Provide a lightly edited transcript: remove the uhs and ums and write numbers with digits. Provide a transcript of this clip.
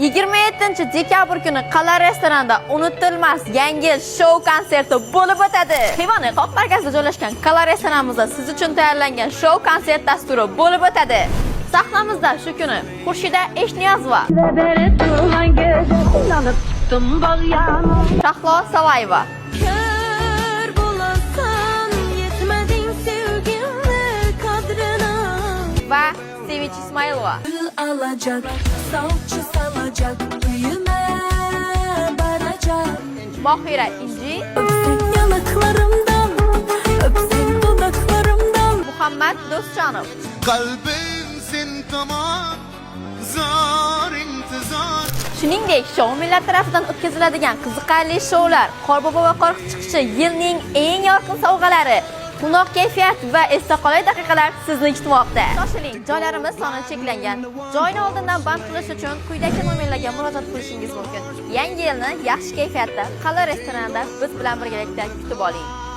27-dekabr kuni Qala restoranda unutilmas yangi yil shou konserti bo'lib o'tadi. Xivaning qoq markazida joylashgan Qala restoranimizda siz uchun tayyorlangan shou konsert dasturi bo'lib o'tadi. Sahnamizda shu kuni Xurshida Eshniyazova, Shahlo Salayeva, va Sevinch Ismailova alacak, salça salacak, büyüme varacak. Mohira Inji, Öpsen yanaklarımdan, öpsen dudaklarımdan. Muhammad Do'stjonov. Qalbim tamam, zor intizor. Shuningdek, shou millat tarafidan o'tkaziladigan qiziqarli shoular, Qorbobo va Qo'rqiq chiqishi yilning eng yorqin sovg'alari, quvnoq kayfiyat va esda qolay daqiqalar sizni kutmoqda. Shoshiling, joylarimiz soni cheklangan. Joyni oldindan band qilish uchun quyidagi nomerlarga murojaat qilishingiz mumkin. Yangi yilni yaxshi kayfiyatda Qala restoranida biz bilan birgalikda kutib oling.